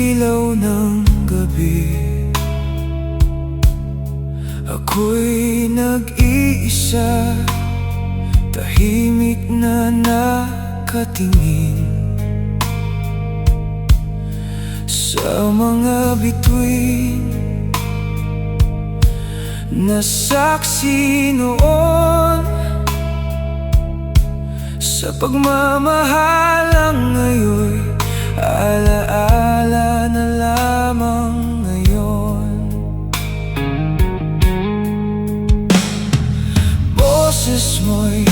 ilaw ng gabi, ako'y nag-iisa, tahimik na nakatingin sa mga bituin na saksi noon sa pagmamahalang ngayon. Alaala na lamang ngayon. Boses mo'y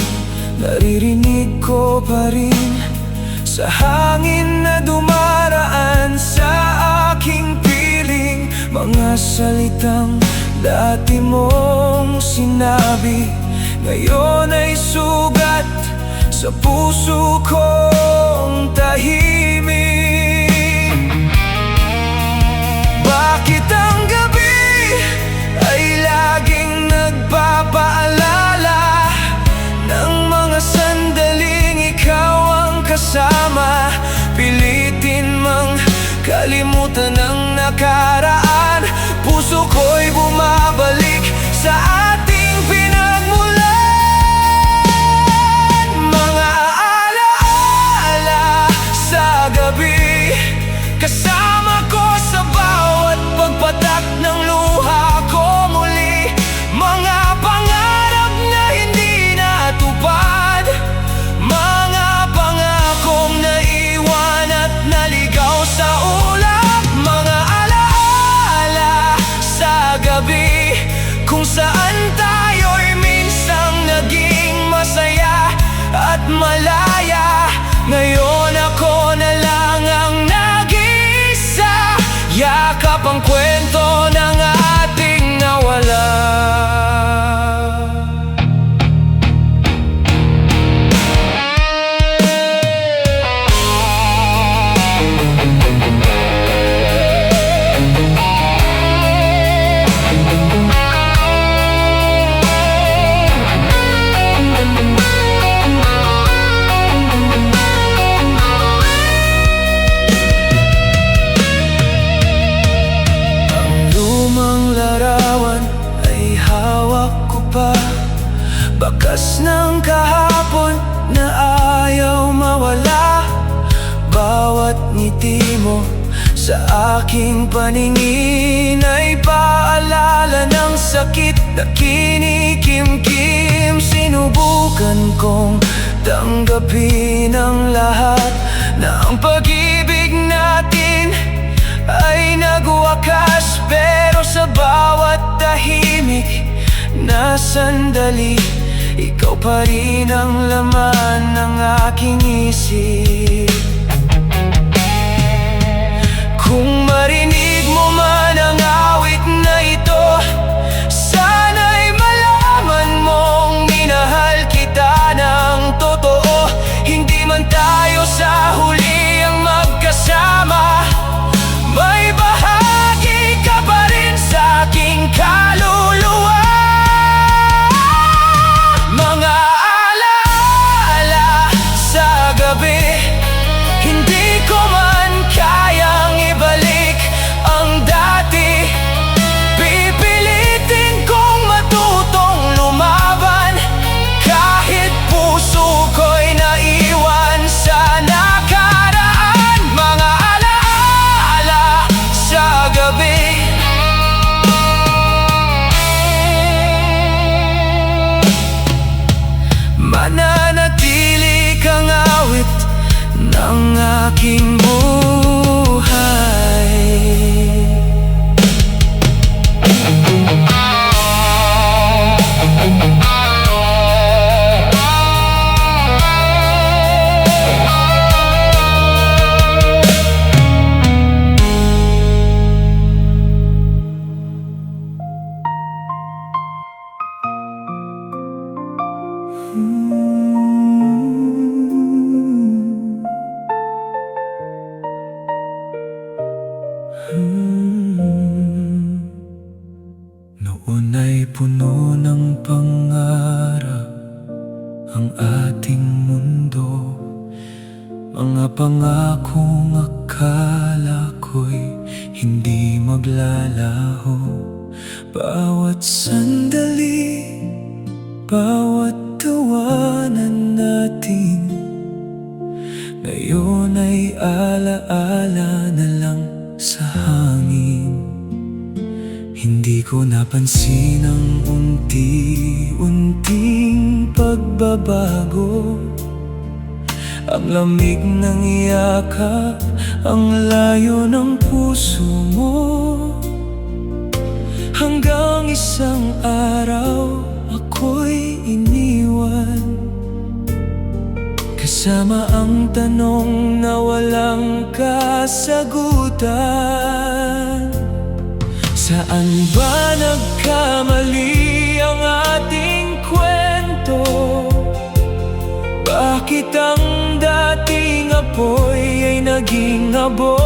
naririnig ko pa rin sa hangin na dumaraan sa aking piling. Mga salitang dati mong sinabi, ngayon ay sugat sa puso kong tahimik. Bakit ang gabi ay laging nagpapaalala ng mga sandaling ikaw ang kasama? Pilitin mang kalimutan ang nakaraan, puso ko'y bumabalik sa ating pinagmulan. Mga alaala sa gabi, kasama ko sa bawat pagpatak ng luha ko muli. Mga pangarap na hindi natupad, mga pangakong naiwan at naligaw sa ulap. Mga alaala sa gabi, kung saan tayo'y minsang naging masaya at malaya. Ngayon ako na lang ang nag-iisa, yakap ang kwento ng ating nawala. Bakas ng kahapon na ayaw mawala, bawat ngiti mo sa aking paningin ay paalala ng sakit na kinikimkim. Sinubukan kong tanggapin ang lahat, na ang pag-ibig natin ay nagwakas. Pero sa bawat tahimik na sandali, ikaw pa rin ang laman ng aking isip. Kung marinig mo man ang awit na ito, sana'y malaman mong minahal kita ng totoo. Hindi man tayo sa huli ang magkasama, may bahagi ka pa rin sa aking kaluluwa. Hindi ko man kayang ibalik ang dati, pipilitin kong matutong lumaban kahit puso ko'y naiwan sa nakaraan. Mga alaala sa gabi, mananatili kang awit ng aking buhay. Noon ay puno ng pangarap ang ating mundo, mga pangakong akala ko'y naglalaho. Bawat sandali, bawat tawanan natin, ngayon ay alaala na lang sa hangin. Hindi ko napansin ang unti-unting pagbabago, ang lamig ng yakap, ang layo ng puso mo. Hanggang isang araw ako'y iniwan, kasama ang tanong na walang kasagutan. Saan ba nagkamali ang ating kwento? Bakit ang dating apoy ay naging abo?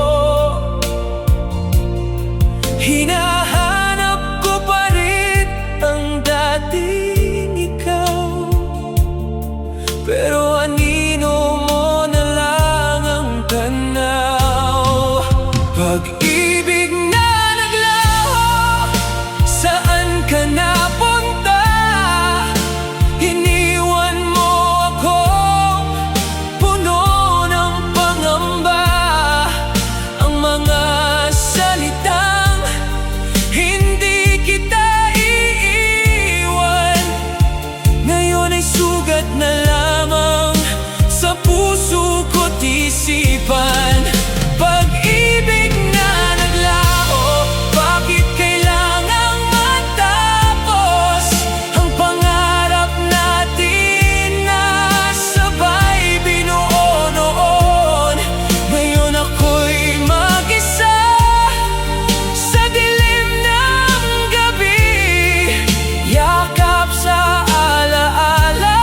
Hinahanap ko pa rin ang dating ikaw, pero anino mo na lang ang tanaw. Pag-ibig na naglaho, saan ka napunta? Iniwan mo akong puno ng pangamba, ang mga salitang hindi kita iiwan, ngayon ay sugat na lamang sa puso ko't isipan. Pag-ibig na naglaho, bakit kailangang matapos ang pangarap natin na sabay binuo noon? Ngayon ako'y mag-isa sa dilim ng gabi, yakap sa alaala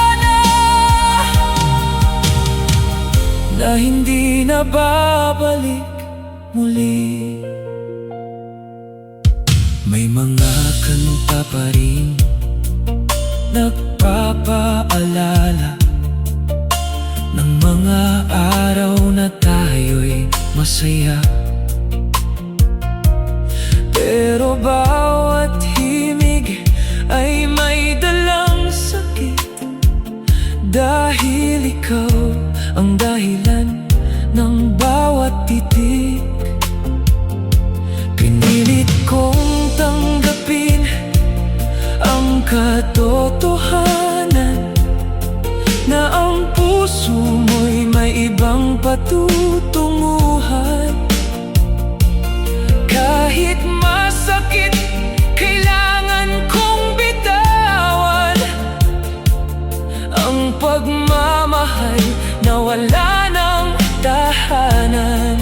na hindi na babalik muli. May mga kanta pa rin nagpapaalala ng mga araw na tayo'y masaya, pero bawat himig ay may dalang sakit, dahil ikaw ang dahilan ng bawat titik. Pinilit kong tanggapin ang katotohanan na ang puso mo'y may ibang patutunguhan. Kahit masakit, kailangan kong bitawan ang pagmamahal na wala ng tahanan.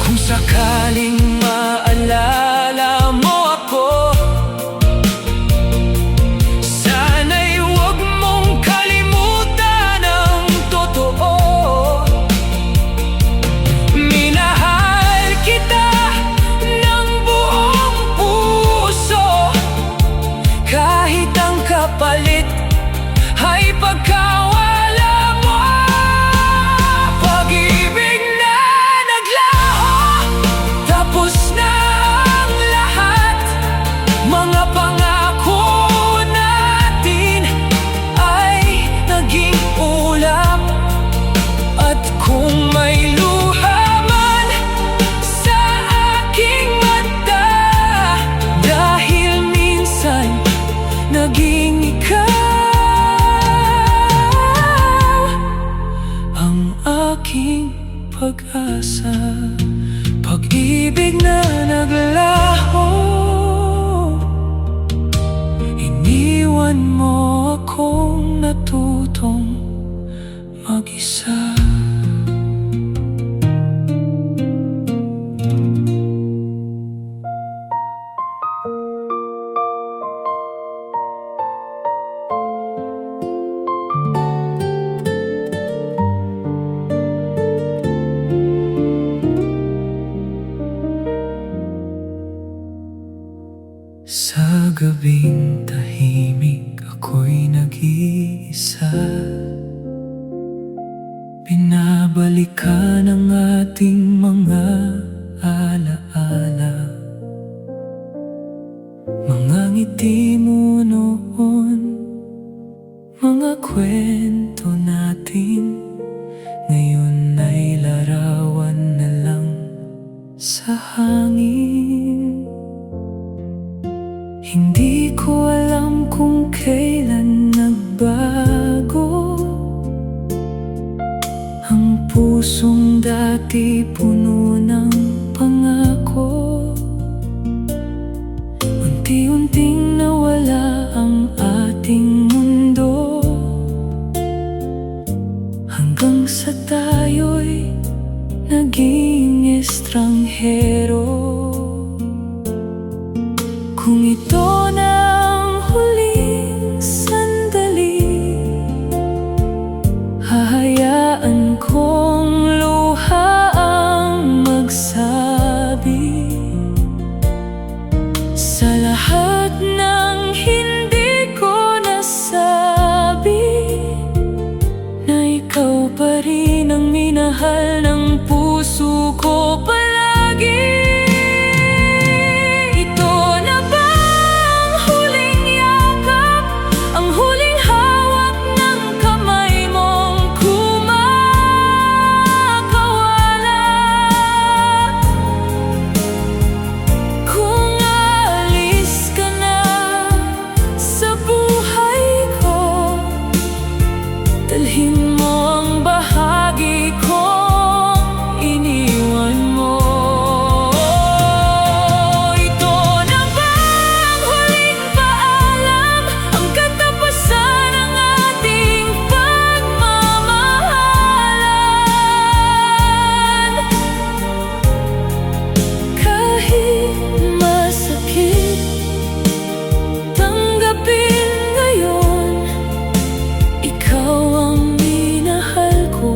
Kung sakaling maalala mo ako, sana'y huwag mong kalimutan ang totoo. Minahal kita ng buong puso, kahit ang kapalit ay pagkawala mo. Pag-ibig na naglaho, tapos na ang lahat. Mga pangako natin ay naging ulap, at kung may luha man sa aking mata, dahil minsan naging ikaw ang aking pag-asa. Pag-ibig na naglaho, iniwan mo akong natutong mag-isa. Sa gabing tahimik ako'y nag-iisa, binabalikan ang ating mga alaala. sa hangin. Hindi ko alam kung kailan nagbago ang pusong dati puno ng pangako. Unti-unting nawala ang ating mundo, hanggang sa tayo'y naging estranghero. Kung ito na ang huling sandali, hahayaan kong luha ang magsabi sa lahat ng hindi ko nasabi, na ikaw pa rin ang minahal ng puso ko palagi. Dalhin mo ang bahagi kong iniwan mo. Ito na ba ang huling paalam, ang katapusan ng ating pagmamahalan? Kahit masakit, tanggapin ngayon, ikaw ang minahal ko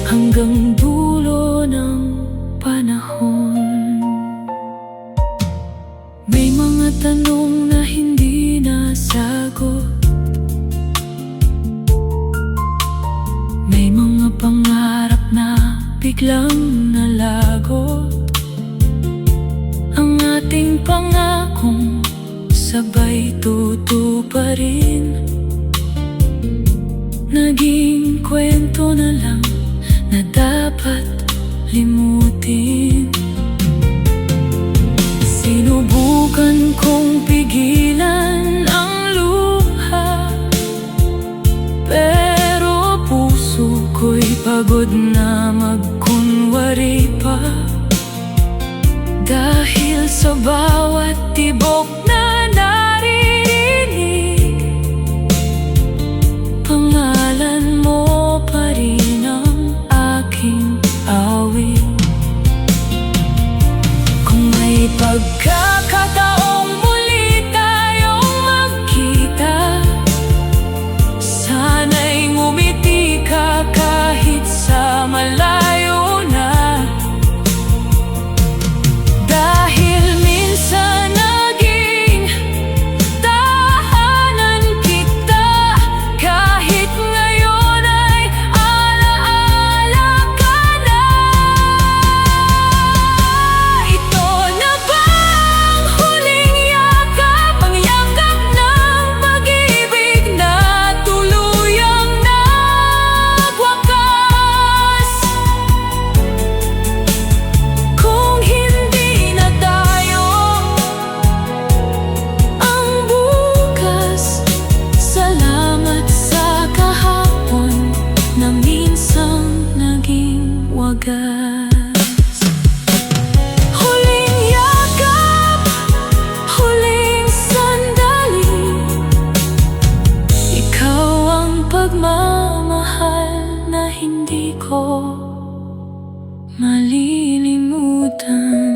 hanggang dulo ng panahon. May mga tanong na hindi nasagot, may mga pangarap na biglang nalagot. Ang ating pangakong sabay tutuparin, naging kwento na lang na dapat limutin. Sinubukan kong pigilan ang luha, pero puso ko'y pagod na magkunwari pa. Dahil sa bawat tibok na naririnig, pangalan mo pa rin ang aking awit. Kung may pagkakataong muli tayong magkita, sana'y ngumiti ka kahit sa malayo na. Dahil minsan naging tahanan kita, kahit ngayon ay alaala ka na. Ito na ba ang huling yakap, ang yakap ng pag-ibig na tuluyang nagwakas? Kung hindi na tayo ang bukas, salamat sa kahapon na minsang naging wagas. Huling yakap, huling sandali, ikaw ang pagmamahal na hindi ko malilimutan.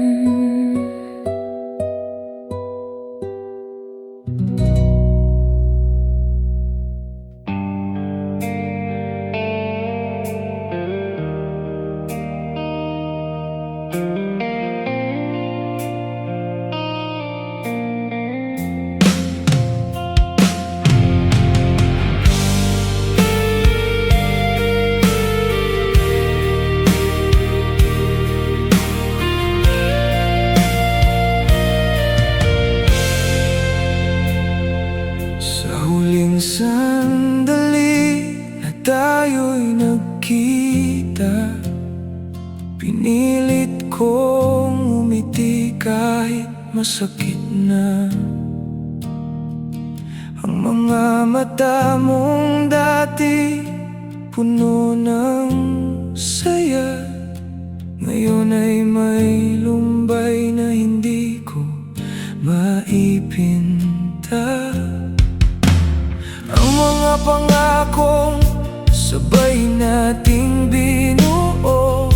Sandali na tayo'y nagkita, pinilit ko masakit na. Ang mga mata mong dati puno ng saya, ngayon ay may lumbay na hindi ko maipinta. Ang mga pangakong sabay nating binuo,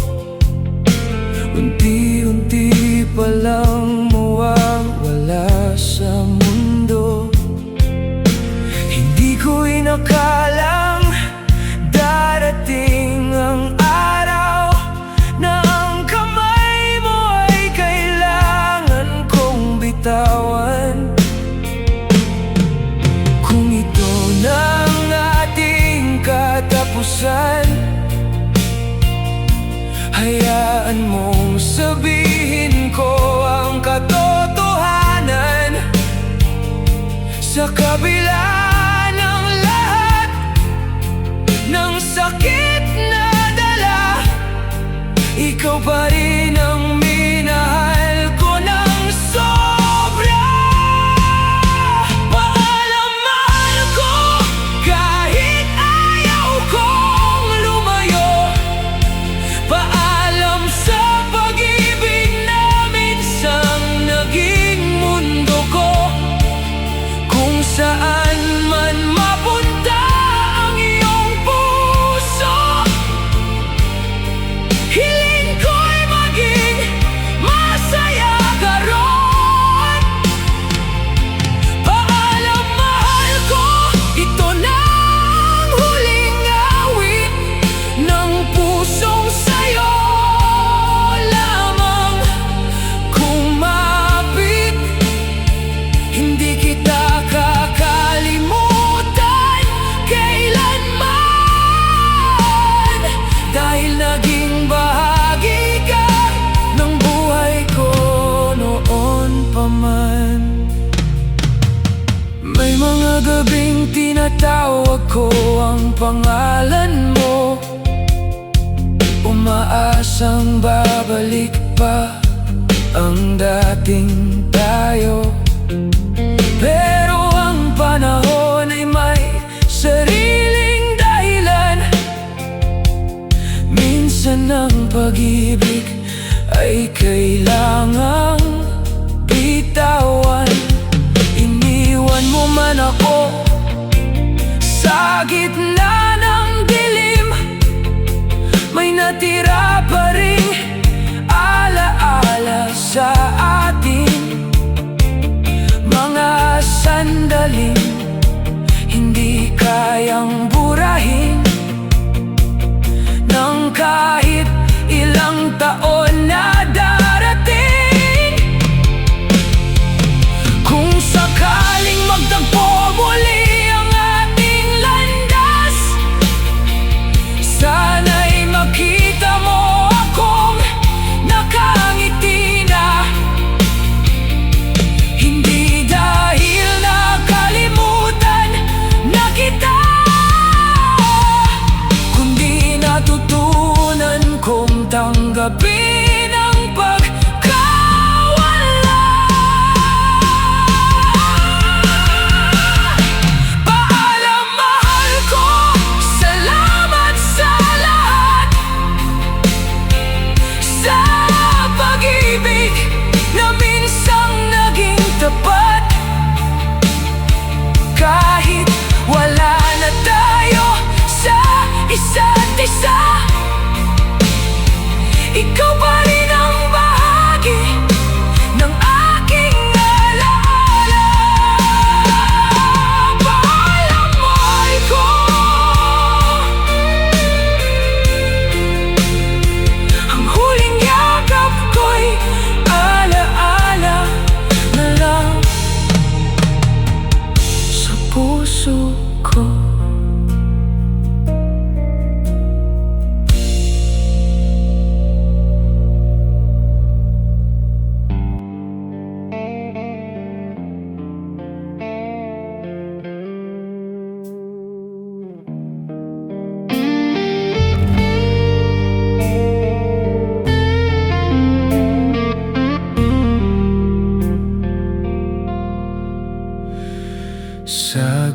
unti-unti palang mawawala sa mundo. Hindi ko inakalang darating ang araw na ang kamay mo ay kailangan kong bitawan. Kung ito na ang ating katapusan, hayaan mong sabihin ko ang katotohanan. Sa kabila ng lahat ng sakit na dala, ikaw pa rin ang minahal ko ng sobra. Paalam, mahal ko, kahit ayaw kong lumayo. Paalam sa pag-ibig na minsang naging mundo ko. Kung saan man mapunta ang iyong puso, hiling ko'y maging masaya ka ron. Paalam, mahal ko, ito na ang huling awit ng pusong sa'yo lamang kumapit. Hindi kita kakalimutan kailanman, dahil naging bahagi ka ng buhay ko noon pa man. May mga gabing tinatawag ko ang pangalan mo, umaasang babalik pa ang dating tayo. Pero ang panahon ay may sariling dahilan. Minsan ang pag-ibig ay kailangang bitawan. Iniwan mo man ako sa gitna ng dilim, may natira pa ring alaala sa atin. Mga sandaling hindi kayang burahin ng kahit ilang taon na darating. Kung sakaling magtagpo muli ang ating landas, sana'y makita mo akong nakangiti na. Hindi dahil nakalimutan na kita,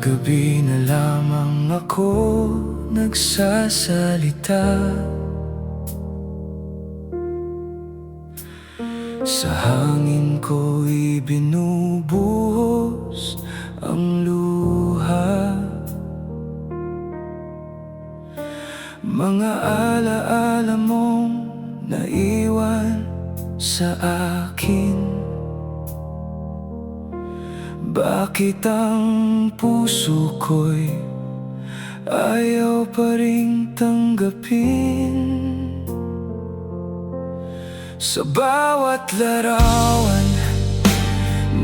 gabi na lamang ako nagsasalita. Sa hangin ko'y binubuhos ang luha, mga alaala mong naiwan sa akin. Bakit ang puso ko'y ayaw pa ring tanggapin? Sa bawat larawan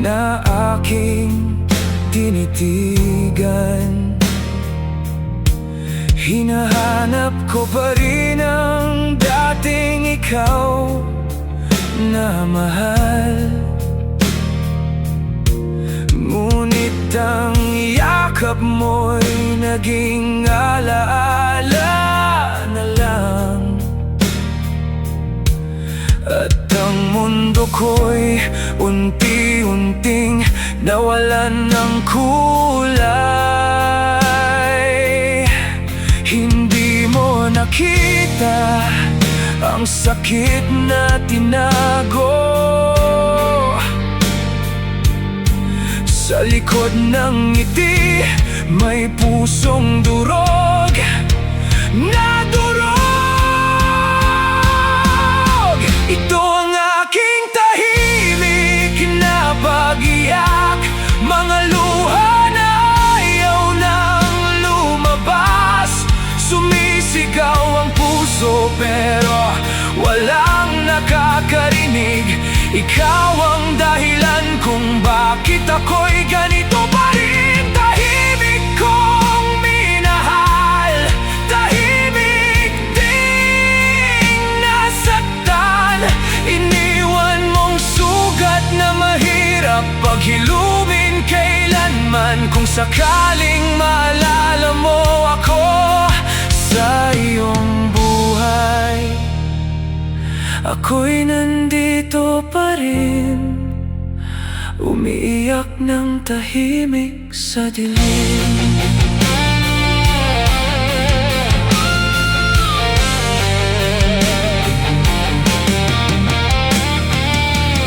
na aking tinitigan, hinahanap ko pa rin ang dating ikaw na mahal. Ngunit ang yakap mo'y naging alaala na lang, at ang mundo ko'y unti-unting nawalan ng kulay. Hindi mo nakita ang sakit na tinago sa likod ng ngiti. May pusong durog na durog. Ito ang aking tahimik na pag-iyak, mga luha na ayaw nang lumabas. Sumisigaw ang puso pero walang nakakarinig. Ikaw ang dahilan kung bakit ako'y ganito pa rin. Tahimik kong minahal, tahimik ding nasaktan. Iniwan mong sugat na mahirap paghilumin kailanman. Kung sakaling maalala mo ako sa iyong buhay, ako'y nandito pa rin, umiiyak ng tahimik sa dilim.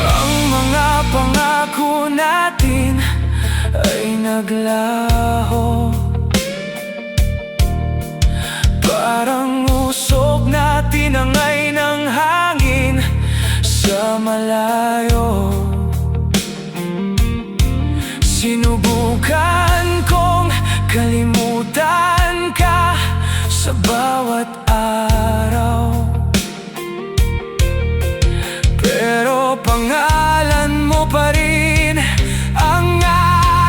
Ang mga pangako natin ay naglaho, parang usok na tinangay ng hangin sa malayo. Sinubukan kong kalimutan ka sa bawat araw, pero pangalan mo pa rin ang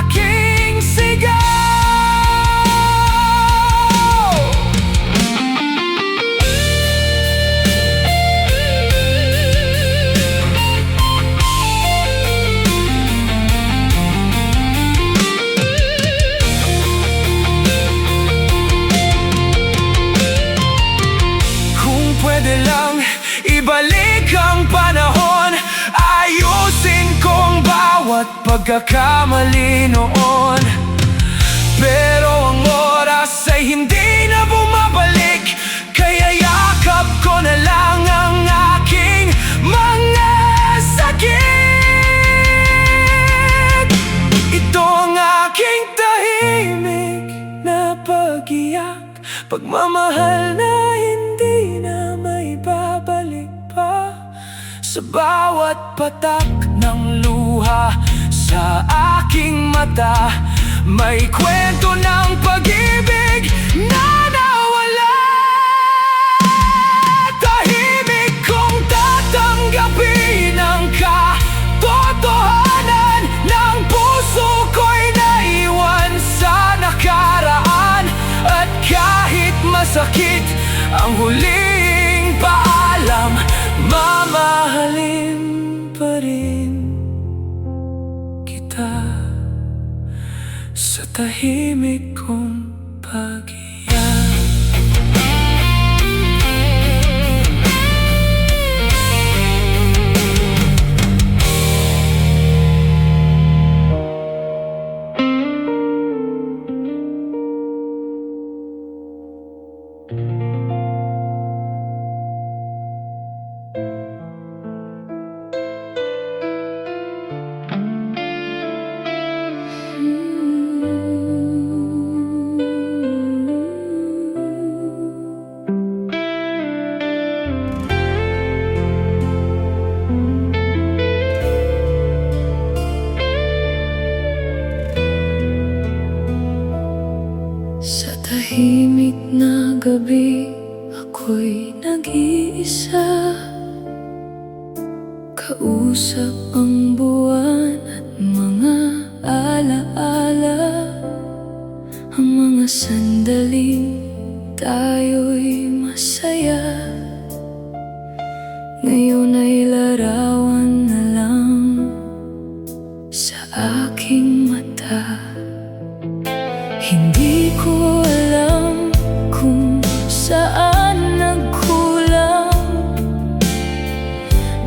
aking sigaw. Ibalik ang panahon, ayusin kong bawat pagkakamali noon. Pero ang oras ay hindi na bumabalik, kaya yakap ko na lang ang aking mga sakit. Ito ang aking tahimik na pag-iyak, pagmamahal na hindi na may babalik pa. Sa bawat patak ng luha sa aking mata, may kwento ng pag-ibig na nawala. Tahimik kong tatanggapin ang katotohanan ng puso ko'y naiwan sa nakaraan. At kahit masakit ang huling paalam, mamahalin pa rin kita sa tahimik kong pag-iyak. kausap ang buwan at mga alaala, ang mga sandaling tayo'y masaya. Ngayon ay larawan na lang sa aking mata. Hindi ko alam kung saan nagkulang.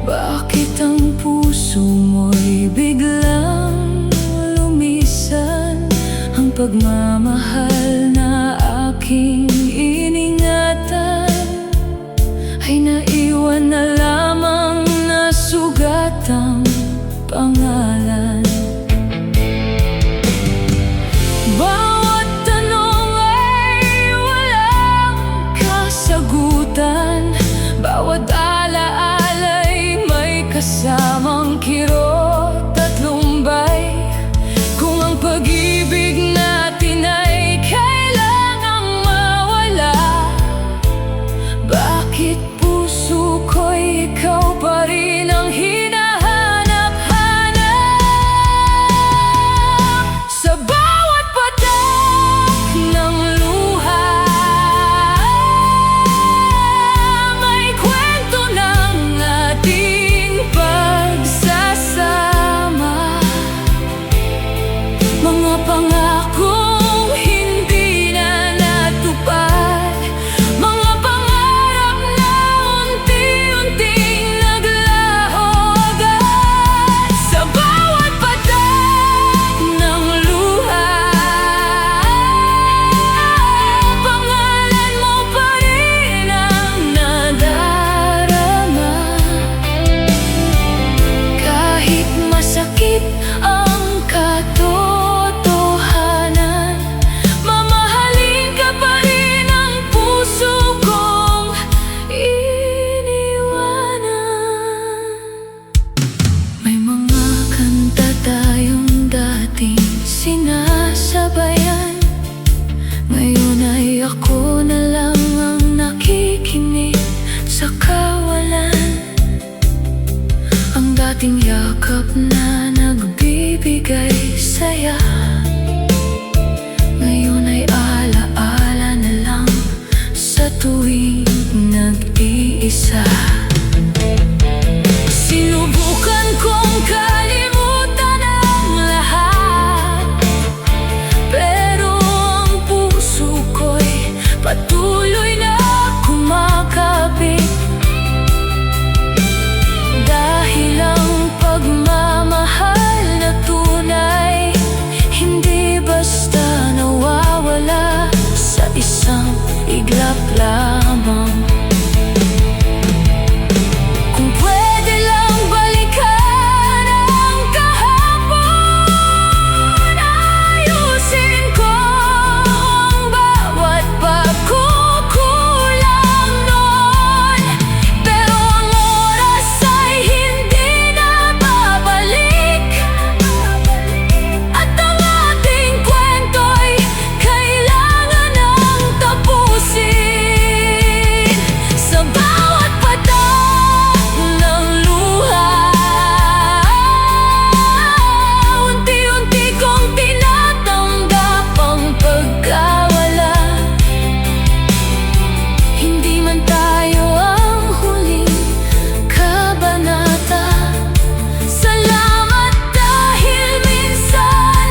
Bakit ang puso mo'y biglang lumisan? Ang pagmamahal na aking iningatan ay naiwan na lamang na sugatang pangalan. Bawat tanong ay walang kasagutan, bawat alaala'y may kasamang kirot at lumbay. Kung ang pag-ibig natin ay kailangang mawala, bakit puso ko'y ikaw pa rin ang hinahanap-hanap? Sa bawat patak ng luha, may kwento ng ating pagsasama. Mga pangakong hindi na natupad, mga pangarap na unti-unting naglaho agad. Sa bawat patak ng luha, pangalan mo pa rin ang nadarama. Kahit masakit ang katotohanan, mamahalin ka pa rin ang puso kong iniwanan. May mga kanta tayong dating sinasabayan, ngayon ay ako na lang ang nakikinig sa kawalan. Ang dating yakap na nagbibigay saya, ngayon ay alaala na lang sa tuwing nag-iisa. Sinubukan kong kalimutan ang lahat, pero ang puso ko'y patuloy na kumakapit. Dahil ang pagmamahal na tunay hindi basta nawawala sa isang iglap lamang. Kung pwede lang balikan ang kahapon, ayusin ko ang bawat pagkukulang noon. Pero ang oras ay hindi na babalik, at ang ating kwento'y kailangan ng tapusin. Sa bawat patak ng luha, unti-unti kong tinatanggap ang pagkawala. Hindi man tayo ang huling kabanata, salamat dahil minsan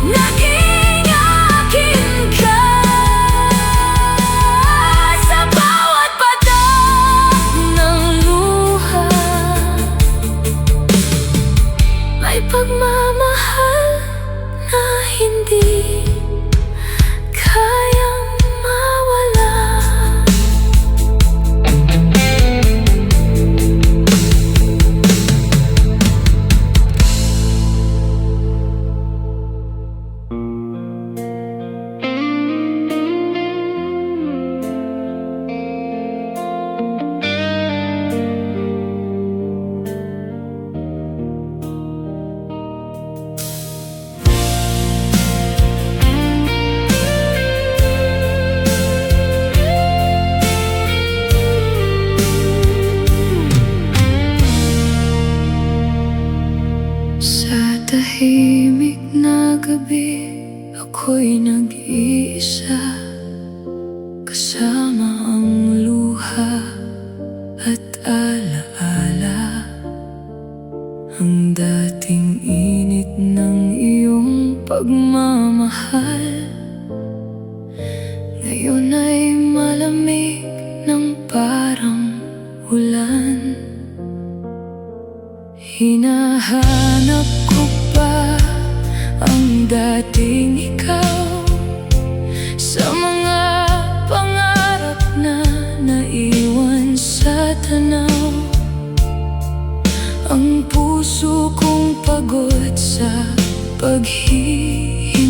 naging akin ka. Sa bawat patak ng luha, may pagmamahal na hindi kayang mawala. tahimik na gabi, ako'y nag-iisa, kasama ang luha at alaala. Ang dating init ng iyong pagmamahal, ngayon ay malamig ng parang ulan. Hinahanap ko pa ang dating ikaw sa mga pangarap na naiwan sa tanaw. Ang puso kong pagod sa paghihintay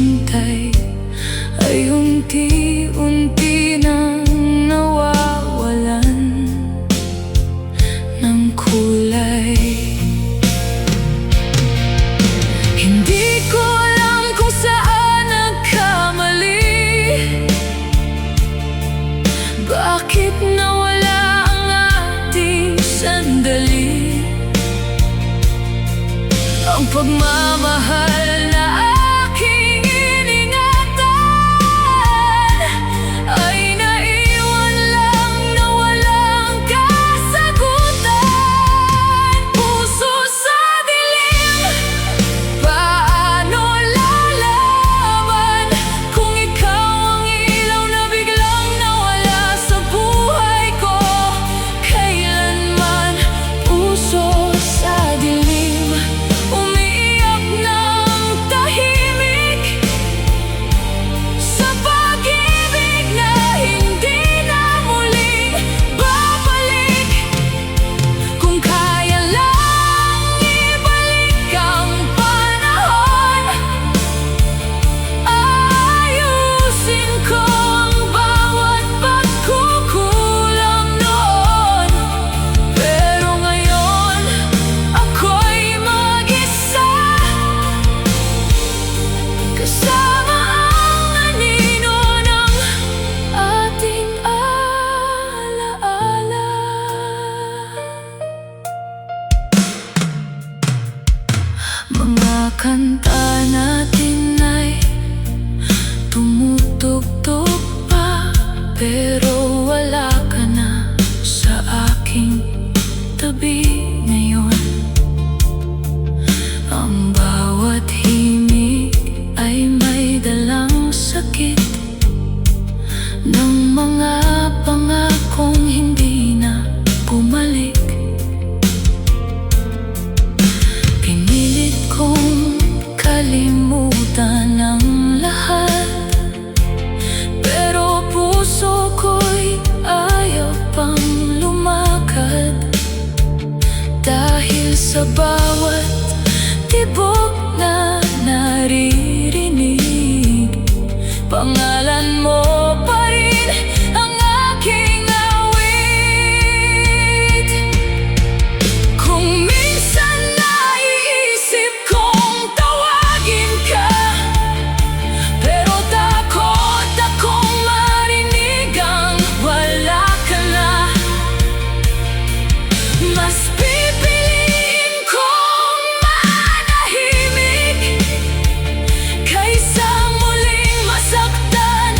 ay unti-unti nang nawawalan ng kulay. Hindi ko alam kung saan nagkamali, bakit nawala ang ating sandali. Ang pagmamahal na aking iningatan ay naiwan lang na walang kasagutan. Puso sa dilim, paano lalaman kung ikaw ang ilaw na biglang nawala sa buhay ko kailanman? Puso sa dilim, umiiyak ng tahimik sa pag-ibig na hindi na muling babalik. Kung kaya lang ibalik ang panahon, aayusin ko ang bawat pagkukulang noon. Pero ngayon, ako'y mag-isa, kasama ang anino ng ating alaala. Mga kanta natin ay tumutugtog pa, pero wala ka na sa aking tabi ngayon. Ang bawat himig ay may dalang sakit ng mga pangakong hindi na bumalik. Pinilit kong kalimutan ang lahat, pero puso ko'y ayaw pang lumakad. Dahil sa bawat tibok na naririnig, pangalan mo pa rin ang aking awit. Kung minsan naiisip kong tawagin ka, pero takot akong marinig ang wala ka na. Mas pipiliin kong manahimik kaysa muling masaktan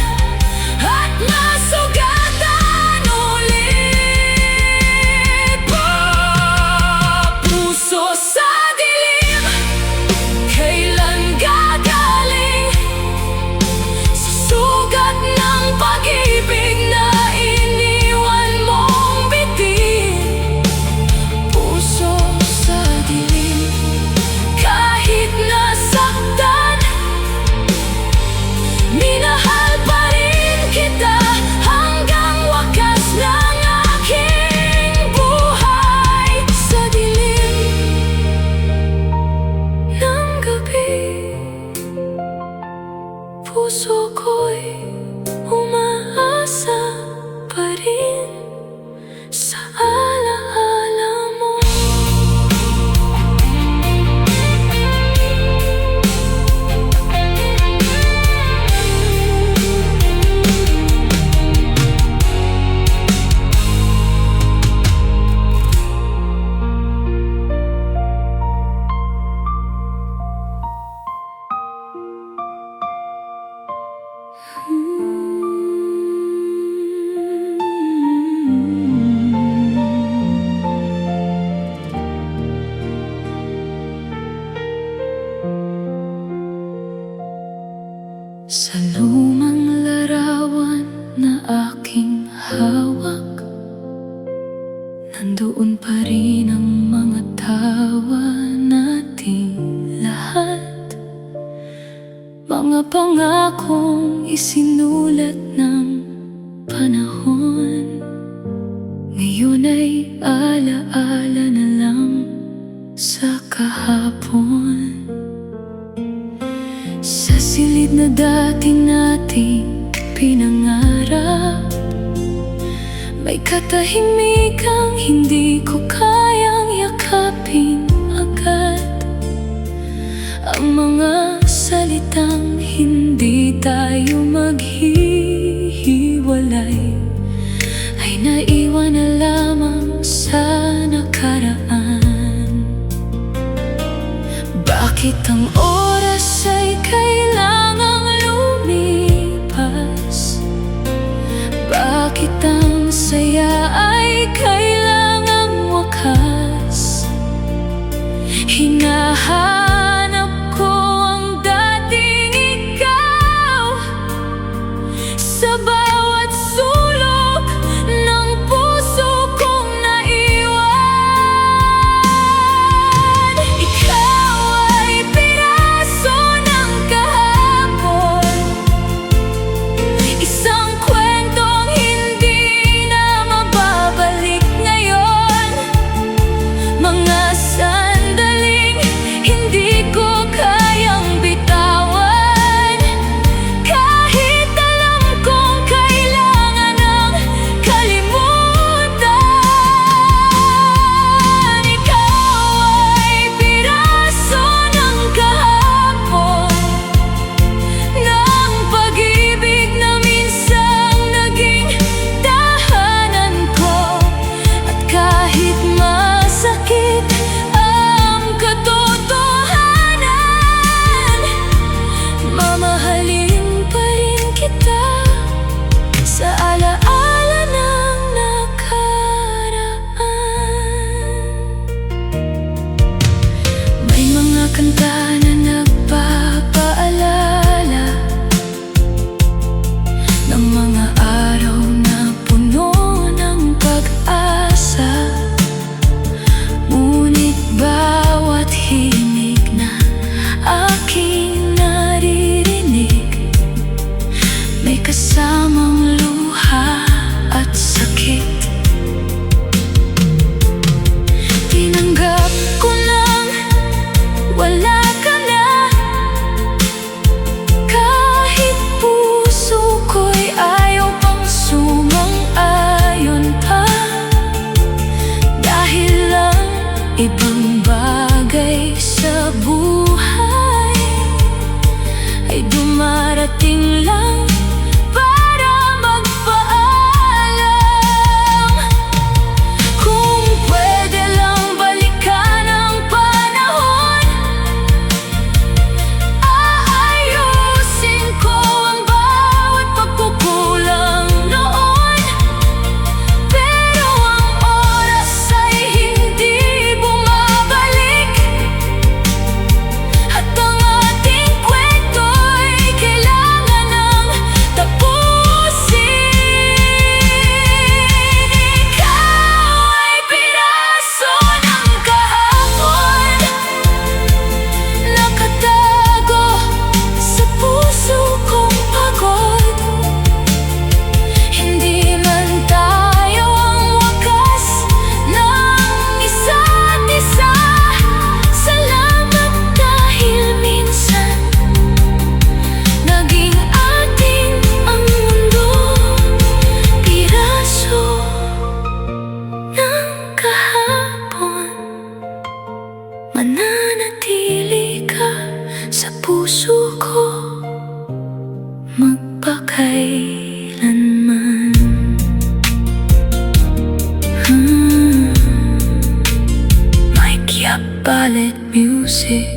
Sa lumang larawan na aking hawak, nandoon pa rin ang mga tawa nating lahat. Mga pangakong isinulat ng panahon, ngayon ay alaala na lang sa kahapon. Sa silid na dating nating pinangarap, may katahimikang hindi ko kayang yakapin agad. Ang mga salitang hindi tayo maghihiwalay ay naiwan na lamang sa nakaraan. Bakit ang oras ay kailangang lumipas? Bakit ang saya ay kailangang wakas? Hinahanap ko ang dating ikaw sa bawat sulok ng puso kong naiwan. Ikaw ay piraso ng kahapon, isang kwentong hindi na mababalik ngayon. Mga sandaling hindi ko kayang bitawan, kahit alam kong kailangan ng kalimutan. Ikaw ay piraso ng kahapon, ng pag-ibig na minsang naging tahanan ko. At kahit masakit ang katotohanan, mamahalin pa rin kita sa alaala ng nakaraan. May mga kanta na nagpapaalala ng mga araw na puno ng pag-asa. Ngunit bawat himig na aking naririnig, may kasamang luha at sakit. Tinanggap ko lang wala ka na, kahit puso ko'y ayaw pang sumang-ayon pa. Dahil lang ibang bagay sa buhay ay dumarating lang para magpaalam. Kung pwede lang balikan ang panahon, aayusin ko ang bawat pagkukulang noon. Pero ang oras ay hindi bumabalik, at ang ating kwento'y kailangan ng tapusin. Ikaw ay piraso ng kahapon, nakatago sa puso kong pagod. Hindi man tayo ang wakas ng isa't isa. Salamat dahil minsan naging atin ang mundo. Piraso ng kahapon, mananatili ka sa puso ko magpakailanman. Mike Yapalit Music.